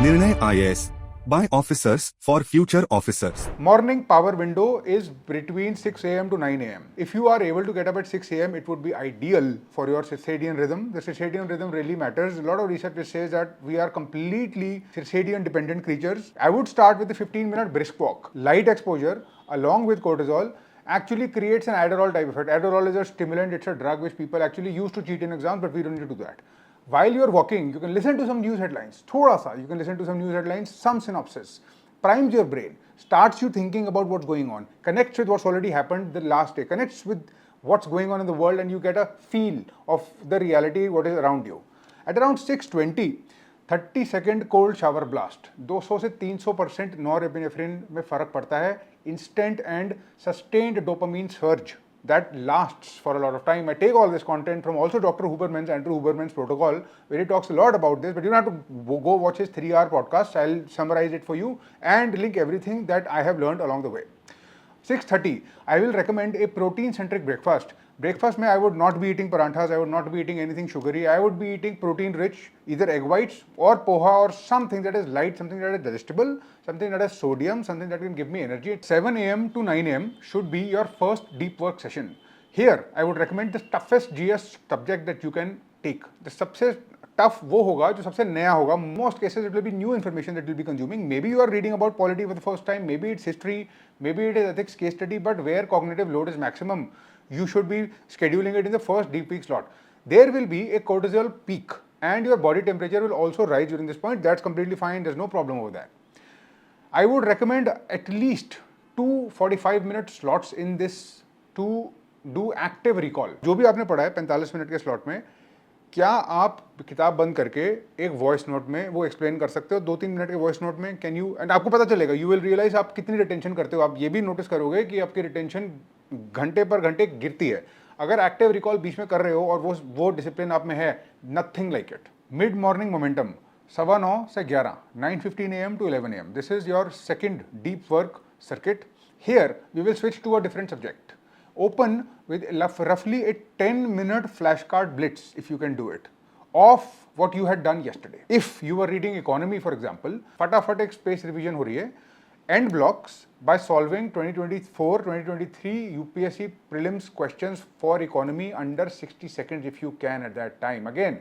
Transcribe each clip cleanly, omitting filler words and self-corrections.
Nirnay IAS by officers for future officers. Morning power window is between 6 a.m. to 9 a.m. If you are able to get up at 6 a.m., it would be ideal for your circadian rhythm. The circadian rhythm really matters. A lot of research says that we are completely circadian dependent creatures. I would start with a 15-minute brisk walk. Light exposure along with cortisol actually creates an Adderall type effect. Adderall is a stimulant, it's a drug which people actually use to cheat in exams, but we don't need to do that. While you're walking, you can listen to some news headlines. Thoda sa, you can listen to some news headlines, some synopsis. Primes your brain, starts you thinking about what's going on, connects with what's already happened the last day, connects with what's going on in the world, and you get a feel of the reality, what is around you. At around 6:20, 30-second cold shower blast, 200 से 300% norepinephrine में फर्क पड़ता है, instant and sustained dopamine surge that lasts for a lot of time. I take all this content from also Dr. Andrew Huberman's protocol, where he talks a lot about this, but you don't have to go watch his 3-hour podcast. I'll summarize it for you and link everything that I have learned along the way. 6:30, I will recommend a protein-centric breakfast. Breakfast mein I would not be eating paranthas, I would not be eating anything sugary, I would be eating protein-rich, either egg whites or poha or something that is light, something that is digestible, something that has sodium, something that can give me energy. At 7 a.m. to 9 a.m. should be your first deep work session. Here, I would recommend the toughest GS subject that you can take. The सबसे tough वो होगा जो सबसे नया होगा. Most cases it will be new information that you'll be consuming. Maybe you are reading about polity for the first time, maybe it's history, maybe it is ethics case study, but where cognitive load is maximum, you should be scheduling it in the first deep week slot. There will be a cortisol peak and your body temperature will also rise during this point. That's completely fine, there's no problem over that. I would recommend at least 2 45-minute slots in this to do active recall. जो भी आपने पढ़ा है 45 minute के slot में, क्या आप किताब बंद करके एक वॉइस नोट में वो एक्सप्लेन कर सकते हो? 2-3 मिनट के वॉइस नोट में कैन यू, एंड आपको पता चलेगा, यू विल रियलाइज आप कितनी रिटेंशन करते हो. आप ये भी नोटिस करोगे कि आपकी रिटेंशन घंटे पर घंटे गिरती है. अगर एक्टिव रिकॉल बीच में कर रहे हो और वो डिसिप्लिन आप में है, nothing like it. Mid morning momentum 9:15 से 11, 9:15 AM to 11 AM. This is your second deep work circuit. Here we will switch to a different subject. Open with roughly a 10-minute flashcard blitz if you can do it of what you had done yesterday. If you were reading economy, for example, फटाफट एक space revision हो रही है. End blocks by solving 2024-2023 UPSC prelims questions for economy under 60 seconds if you can at that time. Again,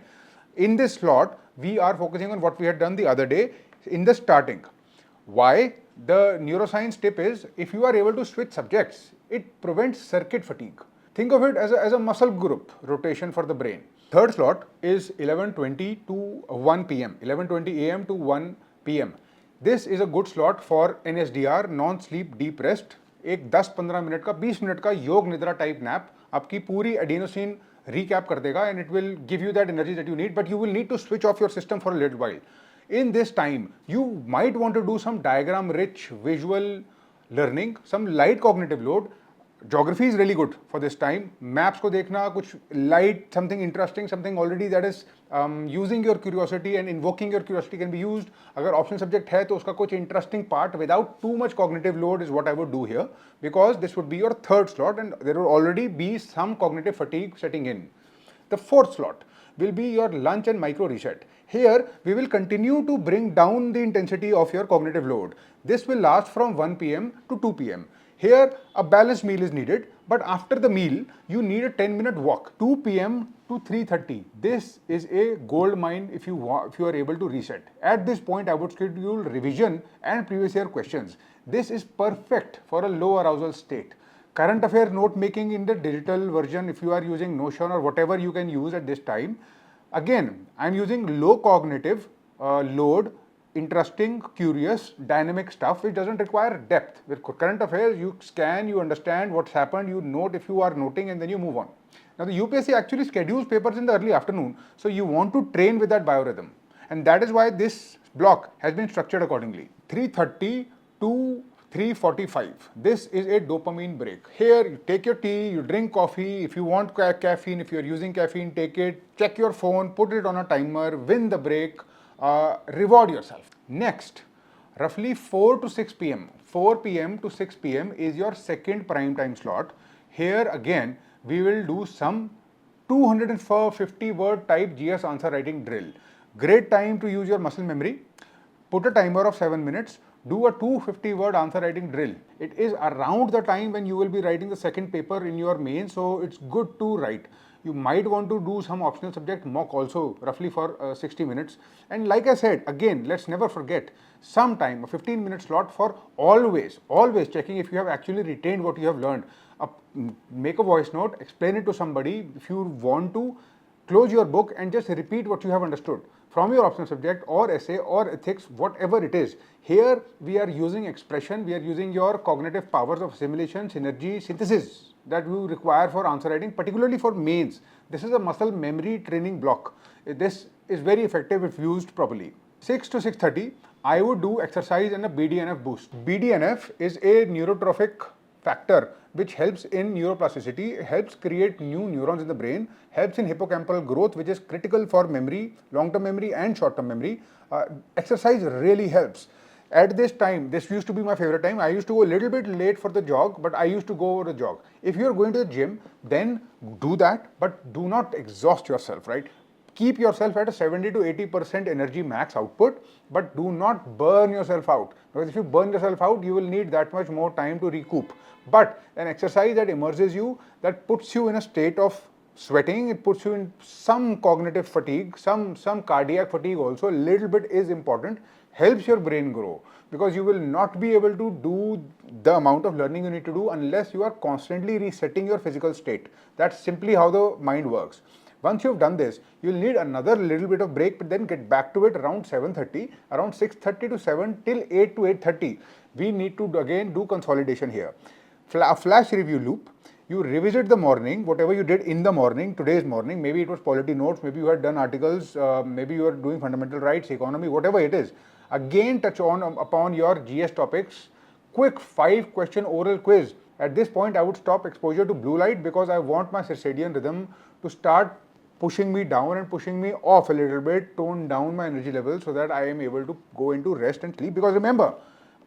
in this slot, we are focusing on what we had done the other day in the starting. Why? The neuroscience tip is, if you are able to switch subjects, it prevents circuit fatigue. Think of it as a muscle group rotation for the brain. Third slot is 11:20 to 1 p.m. 11:20 a.m. to 1 p.m. This is a good slot for NSDR, non-sleep deep rest. एक 10-15 minute का 20 minute का योग निद्रा type nap आपकी पूरी adenosine recap कर देगा, and it will give you that energy that you need, but you will need to switch off your system for a little while. In this time, you might want to do some diagram rich visual learning, some light cognitive load. Geography is really good for this time. Maps को देखना, कुछ light, something interesting, something already that is using your curiosity and invoking your curiosity can be used. अगर optional subject है तो उसका कुछ interesting part without too much cognitive load is what I would do here, because this would be your third slot and there will already be some cognitive fatigue setting in. The fourth slot will be your lunch and micro reset. Here, we will continue to bring down the intensity of your cognitive load. This will last from 1 p.m. to 2 p.m. Here, a balanced meal is needed, but after the meal, you need a 10-minute walk, 2 p.m. to 3:30. This is a gold mine if you are able to reset. At this point, I would schedule revision and previous year questions. This is perfect for a low arousal state. Current affair note making in the digital version, if you are using Notion or whatever you can use at this time. Again, I'm using low cognitive load, interesting, curious, dynamic stuff which doesn't require depth. With current affairs, you scan, you understand what's happened, you note if you are noting, and then you move on. Now, the UPSC actually schedules papers in the early afternoon, so you want to train with that biorhythm. And that is why this block has been structured accordingly. 3:30 to 3:45. This is a dopamine break. Here, you take your tea, you drink coffee. If you want caffeine, if you're using caffeine, take it. Check your phone, put it on a timer, win the break, reward yourself. Next, roughly 4 to 6 p.m. 4 p.m. to 6 p.m. is your second prime time slot. Here again, we will do some 250 word type GS answer writing drill. Great time to use your muscle memory. put a timer of 7 minutes, do a 250-word answer writing drill. It is around the time when you will be writing the second paper in your main, so it's good to write. You might want to do some optional subject mock also, roughly for 60 minutes. And like I said, again, let's never forget some time, a 15-minute slot for always checking if you have actually retained what you have learned. Make a voice note, explain it to somebody. If you want to, close your book and just repeat what you have understood from your optional subject or essay or ethics, whatever it is. Here we are using expression, we are using your cognitive powers of assimilation, synergy, synthesis that you require for answer writing, particularly for mains. This is a muscle memory training block. This is very effective if used properly. 6 to 6:30, I would do exercise and a BDNF boost. BDNF is a neurotrophic factor which helps in neuroplasticity, helps create new neurons in the brain, helps in hippocampal growth, which is critical for memory, long-term memory and short-term memory. Exercise really helps. At this time, this used to be my favorite time. I used to go a little bit late for the jog, but I used to go over the jog. If you are going to the gym, then do that, but do not exhaust yourself, right? Keep yourself at a 70 to 80% energy max output, but do not burn yourself out. Because if you burn yourself out, you will need that much more time to recoup. But an exercise that immerses you, that puts you in a state of sweating, it puts you in some cognitive fatigue, some cardiac fatigue also, a little bit is important, helps your brain grow. Because you will not be able to do the amount of learning you need to do unless you are constantly resetting your physical state. That's simply how the mind works. Once you've done this, you'll need another little bit of break, but then get back to it around 7:30, around 6:30 to 7 till 8 to 8:30. We need to again do consolidation here. A flash review loop. You revisit the morning, whatever you did in the morning, today's morning, maybe it was polity notes, maybe you had done articles, maybe you are doing fundamental rights, economy, whatever it is. Again, touch upon your GS topics. Quick 5-question oral quiz. At this point, I would stop exposure to blue light because I want my circadian rhythm to start pushing me down and pushing me off a little bit, tone down my energy level so that I am able to go into rest and sleep. Because remember,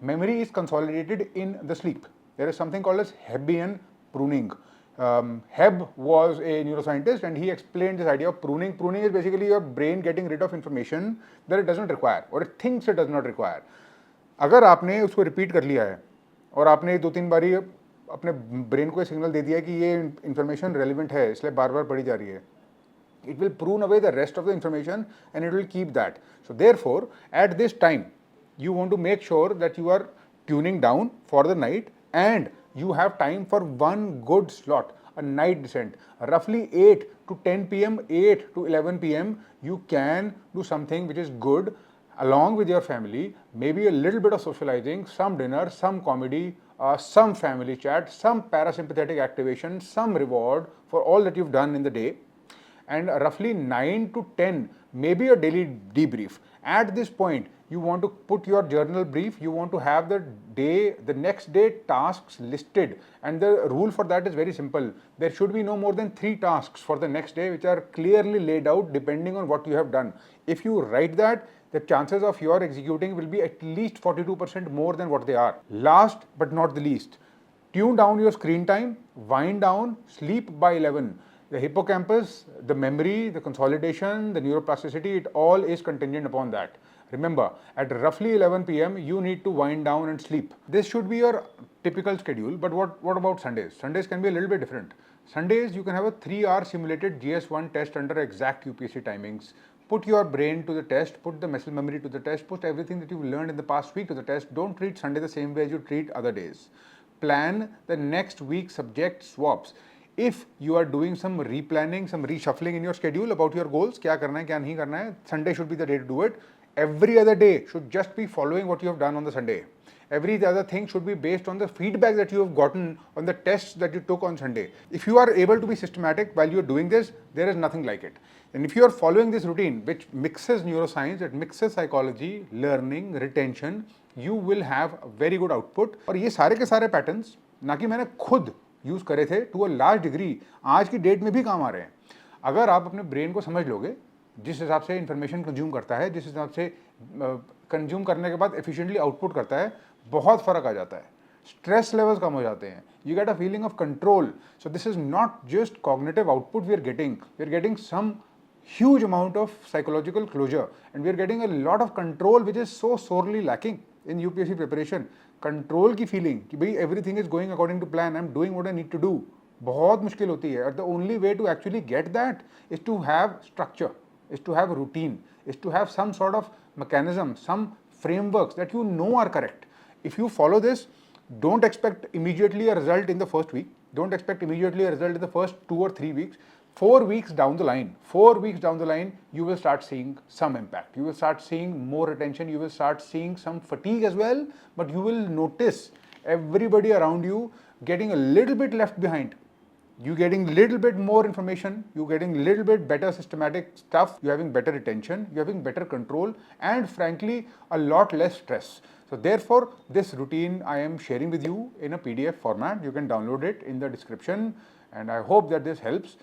memory is consolidated in the sleep. There is something called as Hebbian pruning. Hebb was a neuroscientist and he explained this idea of pruning. Pruning is basically your brain getting rid of information that it doesn't require or it thinks it does not require. अगर आपने उसको repeat कर लिया है और आपने 2-3 बारी अपने ब्रेन को सिग्नल दे दिया कि ये इन्फॉर्मेशन रेलिवेंट है इसलिए बार बार पढ़ी जा रही है, it will prune away the rest of the information and it will keep that. So therefore, at this time, you want to make sure that you are tuning down for the night and you have time for one good slot, a night descent. Roughly 8 to 10 p.m., 8 to 11 p.m., you can do something which is good along with your family, maybe a little bit of socializing, some dinner, some comedy, some family chat, some parasympathetic activation, some reward for all that you've done in the day. And roughly 9 to 10, maybe a daily debrief. At this point, you want to put your journal brief, you want to have the next day tasks listed. And the rule for that is very simple. There should be no more than 3 tasks for the next day which are clearly laid out depending on what you have done. If you write that, the chances of your executing will be at least 42% more than what they are. Last but not the least, tune down your screen time, wind down, sleep by 11. The hippocampus, the memory, the consolidation, the neuroplasticity, it all is contingent upon that. Remember, at roughly 11 p.m., you need to wind down and sleep. This should be your typical schedule, but what about Sundays? Sundays can be a little bit different. Sundays, you can have a 3-hour simulated GS1 test under exact UPSC timings. Put your brain to the test, put the muscle memory to the test, put everything that you've learned in the past week to the test. Don't treat Sunday the same way as you treat other days. Plan the next week subject swaps. If you are doing some replanning, some reshuffling in your schedule about your goals, क्या करना है, क्या नहीं करना है, Sunday should be the day to do it. Every other day should just be following what you have done on the Sunday. Every other thing should be based on the feedback that you have gotten on the tests that you took on Sunday. If you are able to be systematic while you are doing this, there is nothing like it. And if you are following this routine, which mixes neuroscience, it mixes psychology, learning, retention, you will have a very good output. और ये सारे के सारे patterns, ना कि मैंने खुद use करे थे, टू अ लार्ज डिग्री आज की डेट में भी काम आ रहे हैं. अगर आप अपने ब्रेन को समझ लोगे, जिस हिसाब से इन्फॉर्मेशन कंज्यूम करता है, जिस हिसाब से कंज्यूम करने के बाद एफिशिएंटली आउटपुट करता है, बहुत फ़र्क आ जाता है. स्ट्रेस लेवल्स कम हो जाते हैं. You get a feeling of control. So this is not just cognitive output we are getting some huge amount of psychological closure, and we are getting a lot of control, which is so sorely lacking in UPSC preparation. Control की feeling कि भाई everything is going according to plan, I'm doing what I need to do, बहुत मुश्किल होती है. And the only way to actually get that is to have structure, is to have routine, is to have some sort of mechanism, some frameworks that you know are correct. If you follow this, don't expect immediately a result in the first week. Don't expect immediately a result in the first 2 or 3 weeks. 4 weeks down the line, 4 weeks down the line, you will start seeing some impact. You will start seeing more attention. You will start seeing some fatigue as well, but you will notice everybody around you getting a little bit left behind. You getting little bit more information, you getting little bit better systematic stuff, you having better retention, you having better control, and frankly, a lot less stress. So therefore, this routine I am sharing with you in a PDF format. You can download it in the description, and I hope that this helps.